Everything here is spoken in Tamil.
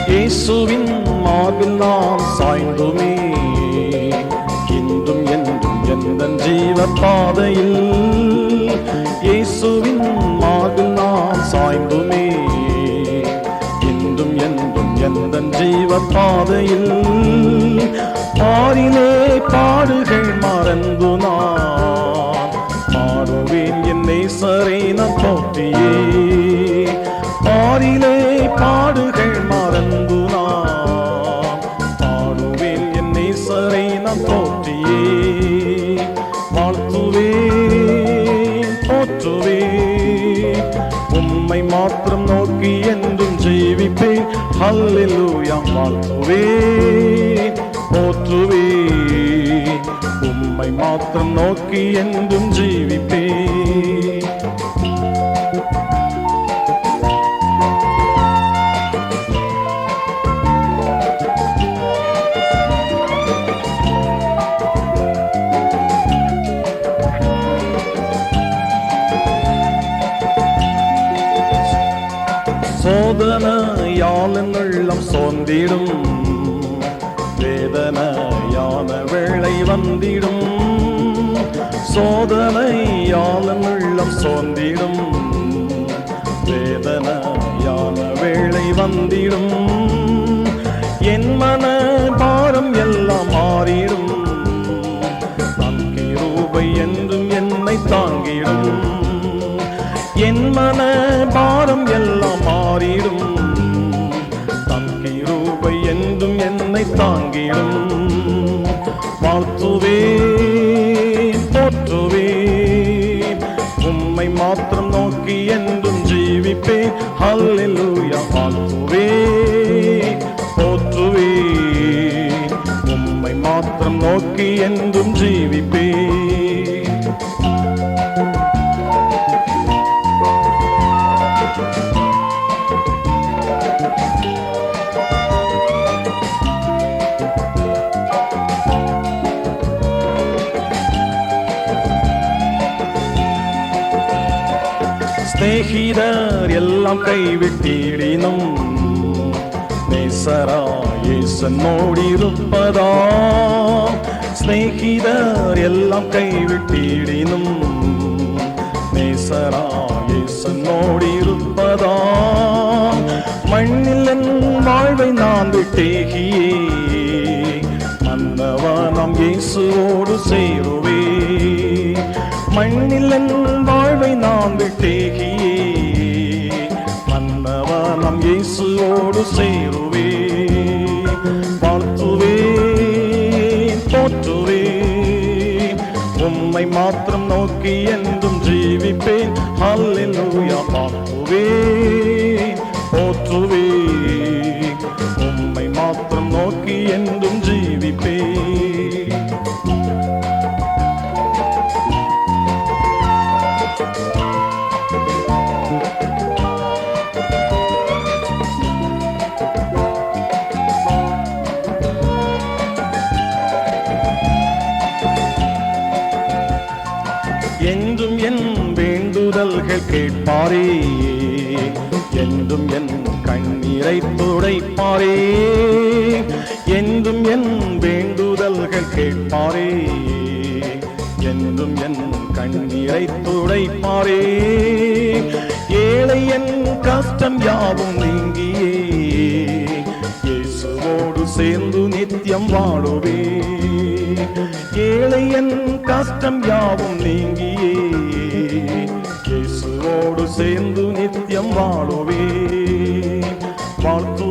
இயேசுவின் மார்பில் நான் சாய்ந்துமே இன்றும் என்றும் எந்தன் ஜீவ பாதையில். இயேசுவின் மார்பில் நான் சாய்ந்துமே இன்றும் என்றும் எந்தன் ஜீவ பாதையில். பாரிலே பாடுகள் மறந்து நான் பாடுவேன் என் நேசரை நான் போற்றியே. பாரிலே பாடுகள் மறந்து நான் பாடுவேன் என் நேசரை நான் போற்றியே. வாழ்த்துவேன் போற்றுவேன் உம்மை மாத்திரம் நோக்கி என்றும் ஜீவிப்பேன். ஹல்லேலூயா. வாழ்த்துவேன் போற்றுவேன் உம்மை மாத்திரம் நோக்கி என்றும் ஜீவிப்பேன். சோதனையால் என் உள்ளம் சோர்ந்திடும், வேதனையான வேளை வந்திடும். சோதனையால் என் உள்ளம் சோர்ந்திடும், வேதனையான வேளை வந்திடும். என் மன பாரம் எல்லாம் மாறிடும், தன் கிருபை என்றும் என்னை தாங்கிடும். என் மன பாரம் எல்லாம் மாறிடும், தன் கிருபை என்றும் என்னை தாங்கிடும். வாழ்த்துவேன் போற்றுவேன் உம்மை மாத்திரம் நோக்கி என்றும் ஜீவிப்பேன். ஹல்லேலூயா. வாழ்த்துவேன் போற்றுவேன் உம்மை மாத்திரம் நோக்கி என்றும் ஜீவிப்பேன். ஸ்நேகிதர் எல்லாம் கைவிட்டிடினும் நேசராயேசனோடிருப்பதா. ஸ்நேகிதர் எல்லாம் கைவிட்டிடினும் நேசராயேசனோடிருப்பதா. மண்ணில் என் வாழ்வை நான் விட்டேகியே, மன்னவனாம் இயேசுவோடு சேருவே. மண்ணில் என் வாழ்வை நான் விட்டேகியே, மன்னவனாம் இயேசுவோடு சேருவே. வாழ்த்துவேன் போற்றுவேன் உம்மை மாத்திரம் நோக்கி என்றும் ஜீவிப்பேன். ஹல்லேலூயா. வாழ்த்துவேன் போற்றுவேன் உம்மை மாத்திரம் நோக்கி என்றும் ஜீவிப்பேன். என்றும் என் வேண்டுதல்கள் கேட்பாரே, என்றும் என் கண்ணீரை துடைப்பாரே. என்றும் என் வேண்டுதல்கள் கேட்பாரே, என்றும் என் கண்ணீரை துடைப்பாரே. ஏழை என் கஷ்டம் யாவும் நீங்கியே, இயேசுவோடு சேர்ந்து நித்தியம் வாழுவே. ஏழை என் கஷ்டம் யாவும் நீங்கியே, இயேசுவோடு சேர்ந்து நித்தியம் வாழுவே. வாழ்த்து